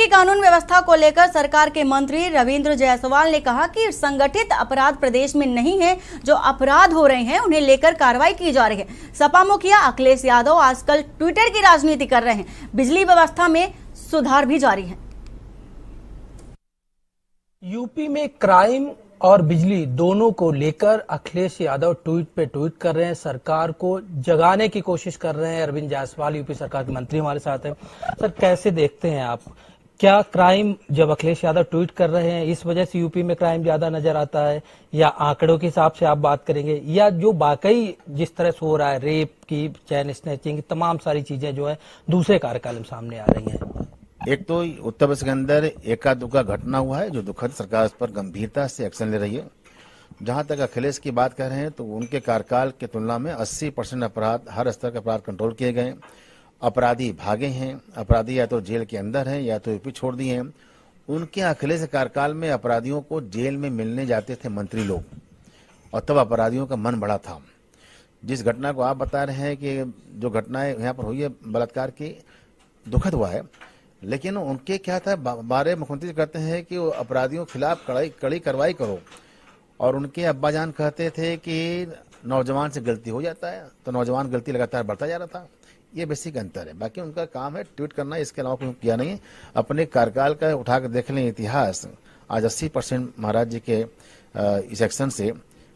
की कानून व्यवस्था को लेकर सरकार के मंत्री रविंद्र जायसवाल ने कहा कि संगठित अपराध प्रदेश में नहीं है, जो अपराध हो रहे हैं उन्हें लेकर कार्रवाई की जा रही है। सपा मुखिया अखिलेश यादव आजकल ट्विटर की राजनीति कर रहे हैं। बिजली व्यवस्था में सुधार भी जारी है। यूपी में क्राइम और बिजली दोनों को लेकर अखिलेश यादव ट्वीट पे ट्वीट कर रहे हैं, सरकार को जगाने की कोशिश कर रहे हैं। अरविंद जायसवाल यूपी सरकार के मंत्री हमारे साथ हैं। सर, कैसे देखते हैं आप, क्या क्राइम जब अखिलेश यादव ट्वीट कर रहे हैं इस वजह से यूपी में क्राइम ज्यादा नजर आता है, या आंकड़ों के हिसाब से आप बात करेंगे, या जो वाकई जिस तरह से हो रहा है रेप की, चैन स्नैचिंग, तमाम सारी चीजें जो है दूसरे कार्यकाल में सामने आ रही हैं? एक तो उत्तर प्रदेश के अंदर एका दुका घटना हुआ है जो दुखद, सरकार इस पर गंभीरता से एक्शन ले रही है। जहां तक अखिलेश की बात कर रहे हैं तो उनके कार्यकाल की तुलना में 80% अपराध, हर स्तर के अपराध कंट्रोल किए गए। अपराधी भागे हैं, अपराधी या तो जेल के अंदर हैं या तो यूपी छोड़ दिए हैं। उनके अखिलेश कार्यकाल में अपराधियों को जेल में मिलने जाते थे मंत्री लोग, और तब अपराधियों का मन बड़ा था। जिस घटना को आप बता रहे हैं कि जो घटनाएं यहाँ पर हुई है बलात्कार की, दुखद हुआ है, लेकिन उनके क्या था, बारे मुख्यमंत्री कहते हैं कि अपराधियों के खिलाफ कड़ी कार्रवाई करो, और उनके अब्बा जान कहते थे कि नौजवान से गलती हो जाता है, तो नौजवान गलती लगातार बढ़ता जा रहा था। ये बेसिक अंतर है। बाकी उनका काम है ट्वीट करना, इसके अलावा कुछ किया नहीं है। अपने कार्यकाल का उठा कर देख लें इतिहास, आज 80% महाराज जी के इस एक्शन से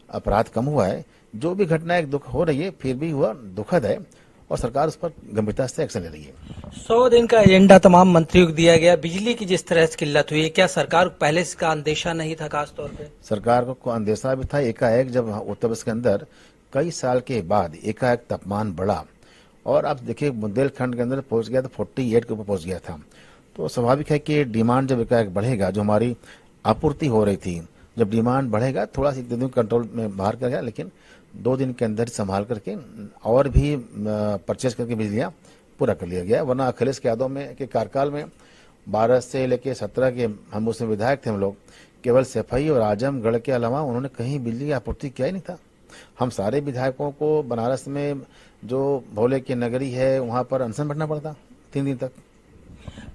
अपराध कम हुआ है। जो भी घटना एक दुख हो रही है, फिर भी हुआ दुखद है, और सरकार उस पर गंभीरता से एक्शन ले रही है। 100 दिन का एजेंडा तमाम मंत्रियों को दिया गया। बिजली की जिस तरह से किल्लत हुई है, क्या सरकार को पहले से का अंदेशा नहीं था? खास तौर पे सरकार को अंदेशा भी था। एकाएक जब उत्तर प्रदेश के अंदर कई साल के बाद एकाएक तापमान बढ़ा, और आप देखिए बुंदेलखंड के अंदर पहुंच गया था 48 के ऊपर पहुंच गया था, तो स्वाभाविक है कि डिमांड जब एकाएक बढ़ेगा, जो हमारी आपूर्ति हो रही थी, जब डिमांड बढ़ेगा थोड़ा सा दिन कंट्रोल में बाहर कर गया, लेकिन 2 दिन के अंदर संभाल करके और भी परचेज करके बिजलियाँ पूरा कर लिया गया। वरना अखिलेश यादव में के कार्यकाल में 12 से लेकर 17 के हम उसमें विधायक थे हम लोग, केवल सफाई और आजमगढ़ के अलावा उन्होंने कहीं बिजली की आपूर्ति किया ही नहीं था। हम सारे विधायकों को बनारस में जो भोले की नगरी है वहां पर अनशन बैठना पड़ता 3 दिन तक।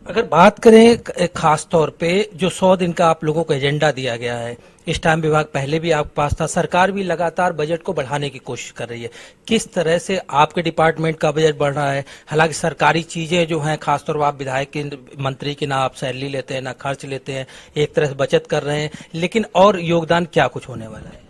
अगर बात करें खास तौर पे जो 100 दिन का आप लोगों को एजेंडा दिया गया है, इस टाइम विभाग पहले भी आपके पास था, सरकार भी लगातार बजट को बढ़ाने की कोशिश कर रही है। किस तरह से आपके डिपार्टमेंट का बजट बढ़ रहा है? हालांकि सरकारी चीजें जो हैं, खासतौर पर आप विधायक के मंत्री की ना आप सैलरी लेते हैं ना खर्च लेते हैं, एक तरह से बचत कर रहे हैं, लेकिन और योगदान क्या कुछ होने वाला है?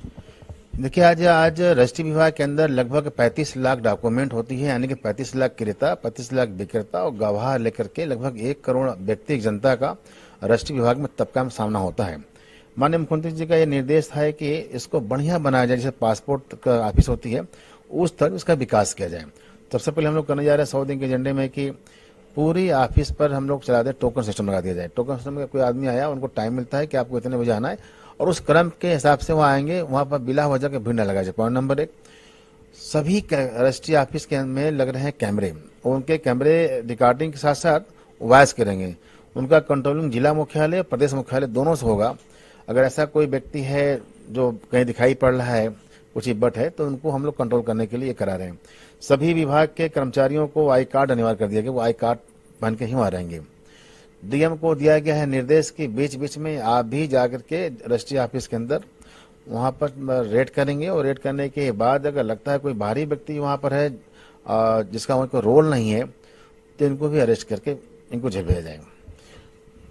देखिए, आज रजिस्ट्री विभाग के अंदर लगभग 35 लाख डॉक्यूमेंट होती है, यानी कि 35 लाख क्रेता, 35 लाख विक्रेता और गवाह लेकर के लगभग 1 करोड़ व्यक्ति जनता का रजिस्ट्री विभाग में तबका में सामना होता है। माननीय मुख्यमंत्री जी का यह निर्देश है कि इसको बढ़िया बनाया जाए, जैसे पासपोर्ट का ऑफिस होती है उस तरह उसका विकास किया जाए। सबसे पहले हम लोग करने जा रहे हैं 100 दिन के एजेंडे में कि पूरी ऑफिस पर हम लोग चला दें, टोकन सिस्टम लगा दिया जाए। टोकन सिस्टम में कोई आदमी आया, उनको टाइम मिलता है कि आपको इतने बजे आना है, और उस क्रम के हिसाब से वो आएंगे, वहां पर बिला वजह के भीड़ न लगा जाए। पॉइंट नंबर 1, सभी रजिस्ट्री ऑफिस के में लग रहे हैं कैमरे, और उनके कैमरे रिकॉर्डिंग के साथ साथ वॉइस करेंगे। उनका कंट्रोलिंग जिला मुख्यालय, प्रदेश मुख्यालय दोनों से होगा। अगर ऐसा कोई व्यक्ति है जो कहीं दिखाई पड़ रहा है, कुछ इब्बत है, तो उनको हम लोग कंट्रोल करने के लिए करा रहे हैं। सभी विभाग के कर्मचारियों को आई कार्ड अनिवार्य कर दिया गया, वो आई कार्ड पहन के ही वहां रहेंगे। डीएम को दिया गया है निर्देश कि बीच बीच में आप भी जाकर के रजिस्ट्री ऑफिस के अंदर वहां पर रेड करेंगे, और रेड करने के बाद अगर लगता है कोई बाहरी व्यक्ति वहां पर है जिसका उनको रोल नहीं है, तो इनको भी अरेस्ट करके इनको जेल भेजा जाएगा।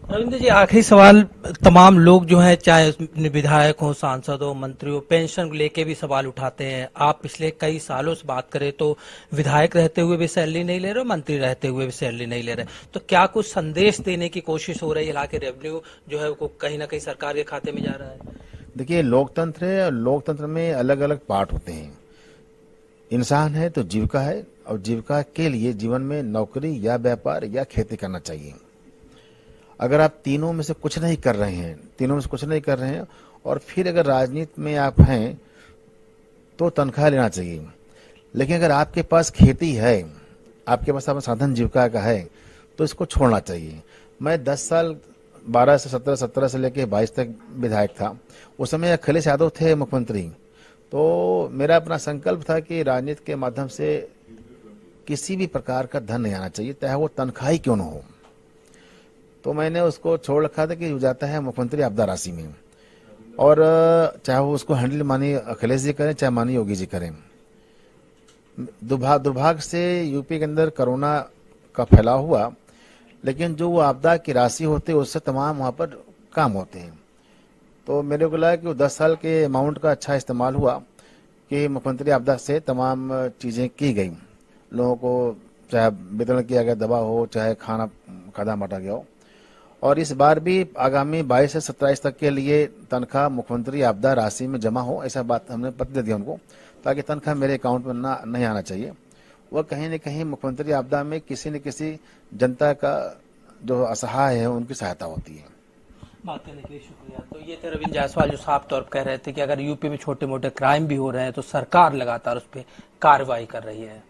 रविंद्र जी, आखिरी सवाल, तमाम लोग जो हैं, चाहे विधायक हो, सांसद हो, मंत्री हो, पेंशन लेके भी सवाल उठाते हैं। आप पिछले कई सालों से बात करें तो विधायक रहते हुए भी सैलरी नहीं ले रहे, मंत्री रहते हुए भी सैलरी नहीं ले रहे, तो क्या कुछ संदेश देने की कोशिश हो रही है? हालांकि रेवेन्यू जो है वो कहीं ना कहीं सरकार के खाते में जा रहा है। देखिए, लोकतंत्र है, लोकतंत्र में अलग अलग पार्ट होते हैं। इंसान है तो जीविका है, और जीविका के लिए जीवन में नौकरी या व्यापार या खेती करना चाहिए। अगर आप तीनों में से कुछ नहीं कर रहे हैं, और फिर अगर राजनीति में आप हैं तो तनख्वाह लेना चाहिए। लेकिन अगर आपके पास खेती है, आपके पास अपना साधन जीविका का है, तो इसको छोड़ना चाहिए। मैं 10 साल 12 से 17 से लेकर 22 तक विधायक था। उस समय अखिलेश यादव थे मुख्यमंत्री, तो मेरा अपना संकल्प था कि राजनीति के माध्यम से किसी भी प्रकार का धन नहीं आना चाहिए, चाहे वो तनख्वाही क्यों न हो। तो मैंने उसको छोड़ रखा था कि जाता है मुख्यमंत्री आपदा राशि में, और चाहे वो उसको हैंडल माननीय अखिलेश जी करें चाहे माननीय योगी जी करें। दुर्भाग्य से यूपी के अंदर कोरोना का फैलाव हुआ, लेकिन जो वो आपदा की राशि होती है उससे तमाम वहाँ पर काम होते हैं। तो मेरे को लगा कि वो 10 साल के अमाउंट का अच्छा इस्तेमाल हुआ कि मुख्यमंत्री आपदा से तमाम चीज़ें की गई, लोगों को चाहे वितरण किया गया, दवा हो चाहे खाना बांटा गया हो। और इस बार भी आगामी 22 से 27 तक के लिए तनख्वाह मुख्यमंत्री आपदा राशि में जमा हो, ऐसा बात हमने पत्र दे दिया उनको, ताकि तनख्वाह मेरे अकाउंट में नहीं आना चाहिए। वह कहीं न कहीं मुख्यमंत्री आपदा में किसी न किसी जनता का जो असहाय है उनकी सहायता होती है। बात करने के लिए शुक्रिया। तो ये थे रविंद्र जायसवाल जो साफ तौर पर कह रहे थे कि अगर यूपी में छोटे मोटे क्राइम भी हो रहे हैं तो सरकार लगातार उस पर कार्रवाई कर रही है।